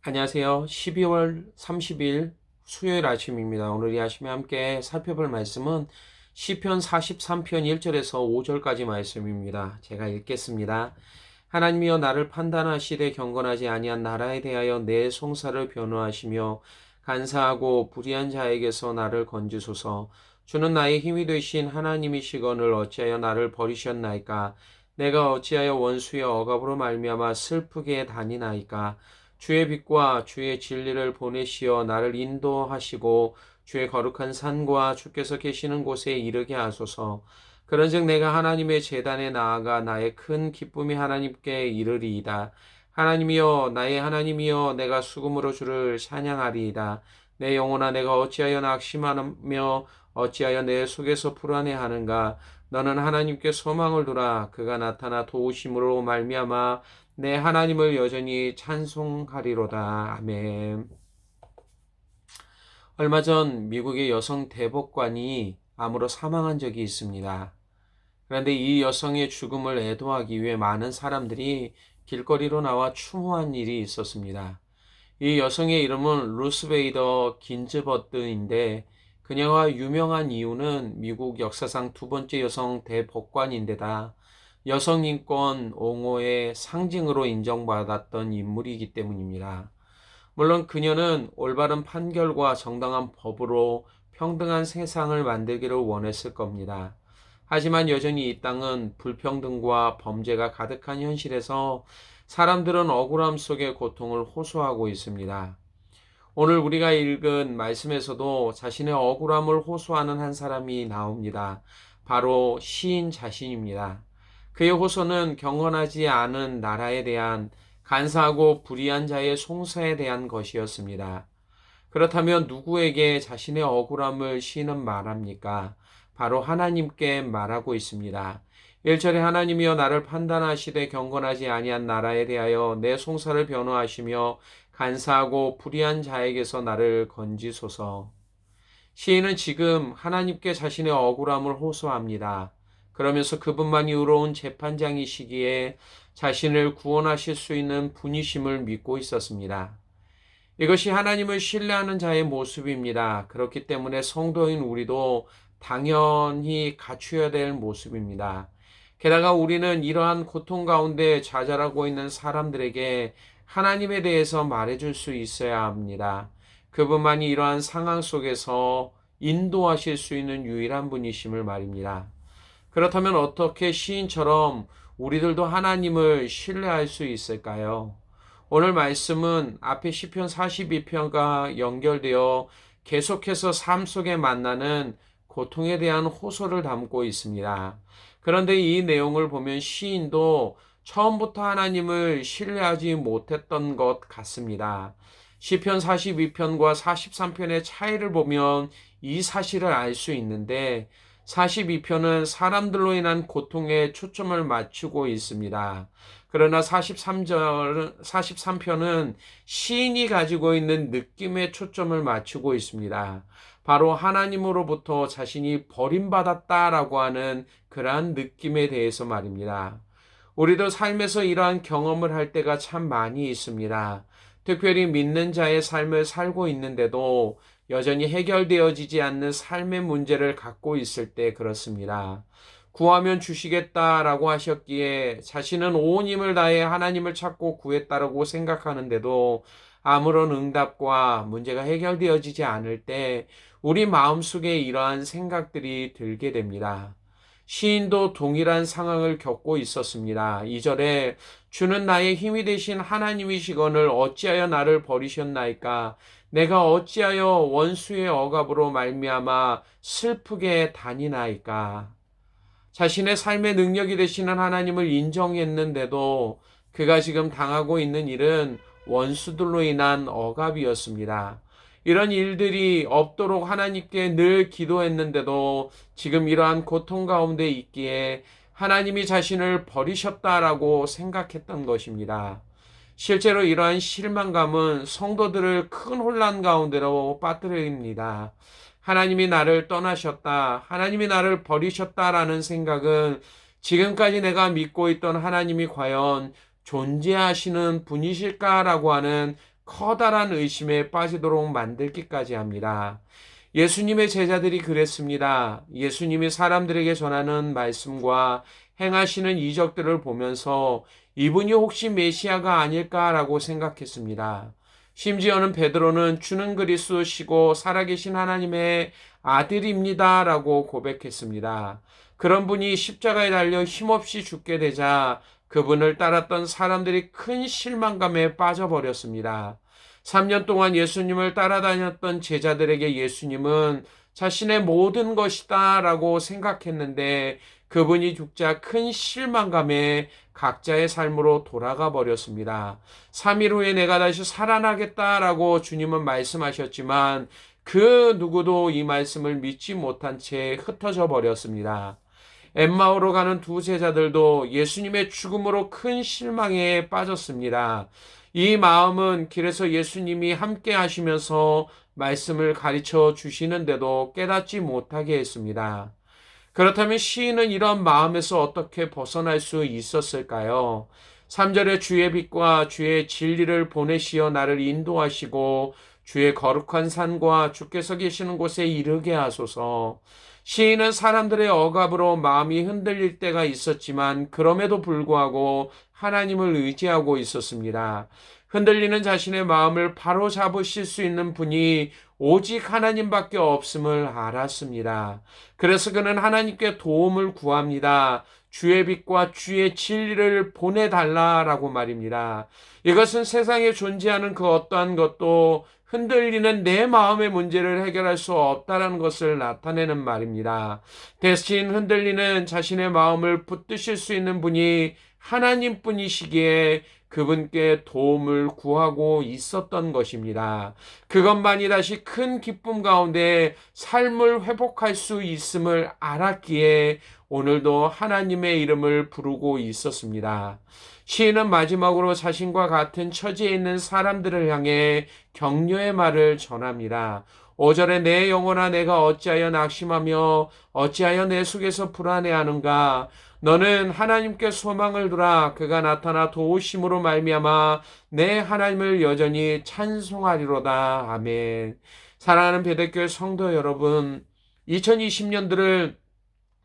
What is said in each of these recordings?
안녕하세요. 12월 30일 수요일 아침입니다. 오늘 이 아침에 함께 살펴볼 말씀은 시편 43편 1절에서 5절까지 말씀입니다. 제가 읽겠습니다. 하나님이여 나를 판단하시되 경건하지 아니한 나라에 대하여 내 송사를 변호하시며 간사하고 불의한 자에게서 나를 건지소서. 주는 나의 힘이 되신 하나님이시거늘 어찌하여 나를 버리셨나이까. 내가 어찌하여 원수의 억압으로 말미암아 슬프게 다니나이까. 주의 빛과 주의 진리를 보내시어 나를 인도하시고 주의 거룩한 산과 주께서 계시는 곳에 이르게 하소서. 그런즉 내가 하나님의 제단에 나아가 나의 큰 기쁨이 하나님께 이르리이다. 하나님이여 나의 하나님이여 내가 수금으로 주를 찬양하리이다. 내 영혼아 내가 어찌하여 낙심하며 어찌하여 내 속에서 불안해하는가. 너는 하나님께 소망을 두라. 그가 나타나 도우심으로 말미암아 내 하나님을 여전히 찬송하리로다. 아멘. 얼마 전 미국의 여성 대법관이 암으로 사망한 적이 있습니다. 그런데 이 여성의 죽음을 애도하기 위해 많은 사람들이 길거리로 나와 추모한 일이 있었습니다. 이 여성의 이름은 루스 베이더 긴즈버트인데 그녀가 유명한 이유는 미국 역사상 두 번째 여성 대법관인데다 여성 인권 옹호의 상징으로 인정받았던 인물이기 때문입니다. 물론 그녀는 올바른 판결과 정당한 법으로 평등한 세상을 만들기를 원했을 겁니다. 하지만 여전히 이 땅은 불평등과 범죄가 가득한 현실에서 사람들은 억울함 속의 고통을 호소하고 있습니다. 오늘 우리가 읽은 말씀에서도 자신의 억울함을 호소하는 한 사람이 나옵니다. 바로 시인 자신입니다. 그의 호소는 경건하지 않은 나라에 대한 간사하고 불의한 자의 송사에 대한 것이었습니다. 그렇다면 누구에게 자신의 억울함을 시인은 말합니까? 바로 하나님께 말하고 있습니다. 1절에 하나님이여 나를 판단하시되 경건하지 아니한 나라에 대하여 내 송사를 변호하시며 간사하고 불의한 자에게서 나를 건지소서. 시인은 지금 하나님께 자신의 억울함을 호소합니다. 그러면서 그분만이 의로운 재판장이시기에 자신을 구원하실 수 있는 분이심을 믿고 있었습니다. 이것이 하나님을 신뢰하는 자의 모습입니다. 그렇기 때문에 성도인 우리도 당연히 갖추어야 될 모습입니다. 게다가 우리는 이러한 고통 가운데 좌절하고 있는 사람들에게 하나님에 대해서 말해줄 수 있어야 합니다. 그분만이 이러한 상황 속에서 인도하실 수 있는 유일한 분이심을 말입니다. 그렇다면 어떻게 시인처럼 우리들도 하나님을 신뢰할 수 있을까요? 오늘 말씀은 앞에 시편 42편과 연결되어 계속해서 삶 속에 만나는 고통에 대한 호소를 담고 있습니다. 그런데 이 내용을 보면 시인도 처음부터 하나님을 신뢰하지 못했던 것 같습니다. 시편 42편과 43편의 차이를 보면 이 사실을 알 수 있는데 42편은 사람들로 인한 고통에 초점을 맞추고 있습니다. 그러나 43편은 시인이 가지고 있는 느낌에 초점을 맞추고 있습니다. 바로 하나님으로부터 자신이 버림받았다라고 하는 그러한 느낌에 대해서 말입니다. 우리도 삶에서 이러한 경험을 할 때가 참 많이 있습니다. 특별히 믿는 자의 삶을 살고 있는데도 여전히 해결되어지지 않는 삶의 문제를 갖고 있을 때 그렇습니다. 구하면 주시겠다라고 하셨기에 자신은 온 힘을 다해 하나님을 찾고 구했다라고 생각하는데도 아무런 응답과 문제가 해결되어지지 않을 때 우리 마음속에 이러한 생각들이 들게 됩니다. 시인도 동일한 상황을 겪고 있었습니다. 2절에 주는 나의 힘이 되신 하나님이시거늘 어찌하여 나를 버리셨나이까. 내가 어찌하여 원수의 억압으로 말미암아 슬프게 다니나이까. 자신의 삶의 능력이 되시는 하나님을 인정했는데도 그가 지금 당하고 있는 일은 원수들로 인한 억압이었습니다. 이런 일들이 없도록 하나님께 늘 기도했는데도 지금 이러한 고통 가운데 있기에 하나님이 자신을 버리셨다라고 생각했던 것입니다. 실제로 이러한 실망감은 성도들을 큰 혼란 가운데로 빠뜨립니다. 하나님이 나를 떠나셨다, 하나님이 나를 버리셨다라는 생각은 지금까지 내가 믿고 있던 하나님이 과연 존재하시는 분이실까라고 하는 커다란 의심에 빠지도록 만들기까지 합니다. 예수님의 제자들이 그랬습니다. 예수님이 사람들에게 전하는 말씀과 행하시는 이적들을 보면서 이분이 혹시 메시아가 아닐까라고 생각했습니다. 심지어는 베드로는 주는 그리스도시고 살아계신 하나님의 아들입니다라고 고백했습니다. 그런 분이 십자가에 달려 힘없이 죽게 되자 그분을 따랐던 사람들이 큰 실망감에 빠져버렸습니다. 3년 동안 예수님을 따라다녔던 제자들에게 예수님은 자신의 모든 것이다 라고 생각했는데 그분이 죽자 큰 실망감에 각자의 삶으로 돌아가 버렸습니다. 3일 후에 내가 다시 살아나겠다라고 주님은 말씀하셨지만 그 누구도 이 말씀을 믿지 못한 채 흩어져 버렸습니다. 엠마오로 가는 두 제자들도 예수님의 죽음으로 큰 실망에 빠졌습니다. 이 마음은 길에서 예수님이 함께 하시면서 말씀을 가르쳐 주시는데도 깨닫지 못하게 했습니다. 그렇다면 시인은 이런 마음에서 어떻게 벗어날 수 있었을까요? 3절에 주의 빛과 주의 진리를 보내시어 나를 인도하시고 주의 거룩한 산과 주께서 계시는 곳에 이르게 하소서. 시인은 사람들의 억압으로 마음이 흔들릴 때가 있었지만 그럼에도 불구하고 하나님을 의지하고 있었습니다. 흔들리는 자신의 마음을 바로 잡으실 수 있는 분이 오직 하나님밖에 없음을 알았습니다. 그래서 그는 하나님께 도움을 구합니다. 주의 빛과 주의 진리를 보내달라라고 말입니다. 이것은 세상에 존재하는 그 어떠한 것도 흔들리는 내 마음의 문제를 해결할 수 없다는 것을 나타내는 말입니다. 대신 흔들리는 자신의 마음을 붙드실 수 있는 분이 하나님뿐이시기에 그분께 도움을 구하고 있었던 것입니다. 그것만이 다시 큰 기쁨 가운데 삶을 회복할 수 있음을 알았기에 오늘도 하나님의 이름을 부르고 있었습니다. 시인은 마지막으로 자신과 같은 처지에 있는 사람들을 향해 격려의 말을 전합니다. 5절에 내 영혼아 내가 어찌하여 낙심하며 어찌하여 내 속에서 불안해하는가. 너는 하나님께 소망을 두라. 그가 나타나 도우심으로 말미암아 내 하나님을 여전히 찬송하리로다. 아멘. 사랑하는 배대교회 성도 여러분, 2020년도를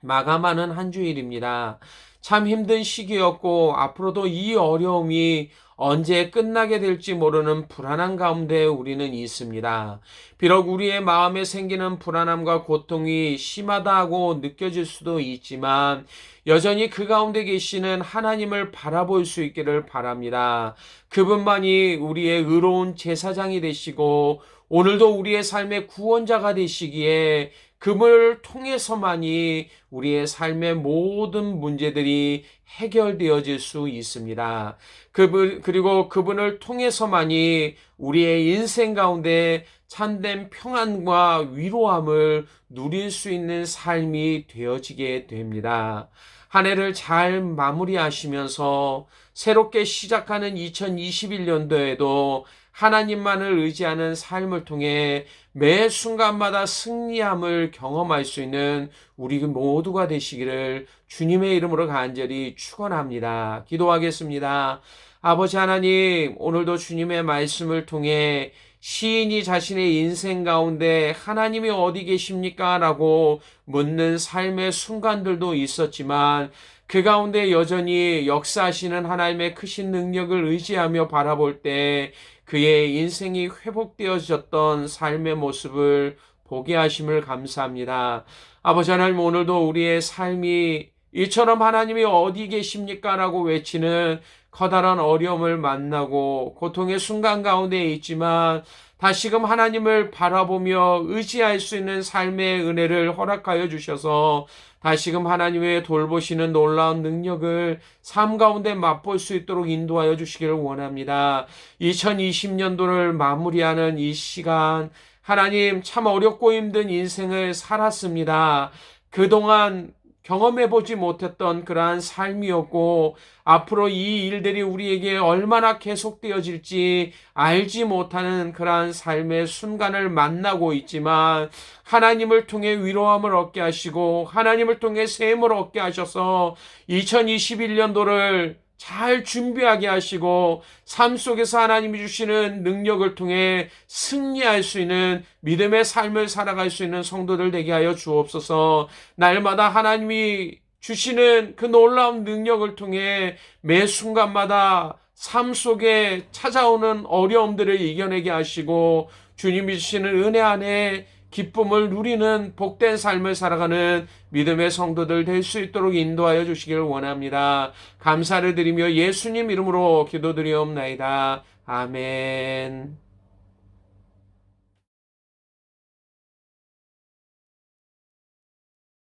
마감하는 한 주일입니다. 참 힘든 시기였고 앞으로도 이 어려움이 언제 끝나게 될지 모르는 불안한 가운데 우리는 있습니다. 비록 우리의 마음에 생기는 불안함과 고통이 심하다고 느껴질 수도 있지만 여전히 그 가운데 계시는 하나님을 바라볼 수 있기를 바랍니다. 그분만이 우리의 의로운 제사장이 되시고 오늘도 우리의 삶의 구원자가 되시기에 그분을 통해서만이 우리의 삶의 모든 문제들이 해결되어질 수 있습니다. 그리고 그분을 통해서만이 우리의 인생 가운데 참된 평안과 위로함을 누릴 수 있는 삶이 되어지게 됩니다. 한 해를 잘 마무리하시면서 새롭게 시작하는 2021년도에도 하나님만을 의지하는 삶을 통해 매 순간마다 승리함을 경험할 수 있는 우리 모두가 되시기를 주님의 이름으로 간절히 축원합니다. 기도하겠습니다. 아버지 하나님, 오늘도 주님의 말씀을 통해 시인이 자신의 인생 가운데 하나님이 어디 계십니까? 라고 묻는 삶의 순간들도 있었지만 그 가운데 여전히 역사하시는 하나님의 크신 능력을 의지하며 바라볼 때 그의 인생이 회복되어졌던 삶의 모습을 보게 하심을 감사합니다. 아버지 하나님, 오늘도 우리의 삶이 이처럼 하나님이 어디 계십니까? 라고 외치는 커다란 어려움을 만나고 고통의 순간 가운데 있지만 다시금 하나님을 바라보며 의지할 수 있는 삶의 은혜를 허락하여 주셔서 다시금 하나님의 돌보시는 놀라운 능력을 삶 가운데 맛볼 수 있도록 인도하여 주시기를 원합니다. 2020년도를 마무리하는 이 시간, 하나님 참 어렵고 힘든 인생을 살았습니다. 그동안 경험해보지 못했던 그러한 삶이었고 앞으로 이 일들이 우리에게 얼마나 계속되어질지 알지 못하는 그러한 삶의 순간을 만나고 있지만 하나님을 통해 위로함을 얻게 하시고 하나님을 통해 셈을 얻게 하셔서 2021년도를 잘 준비하게 하시고 삶 속에서 하나님이 주시는 능력을 통해 승리할 수 있는 믿음의 삶을 살아갈 수 있는 성도들 되게 하여 주옵소서. 날마다 하나님이 주시는 그 놀라운 능력을 통해 매 순간마다 삶 속에 찾아오는 어려움들을 이겨내게 하시고 주님이 주시는 은혜 안에 기쁨을 누리는 복된 삶을 살아가는 믿음의 성도들 될 수 있도록 인도하여 주시기를 원합니다. 감사를 드리며 예수님 이름으로 기도드리옵나이다. 아멘.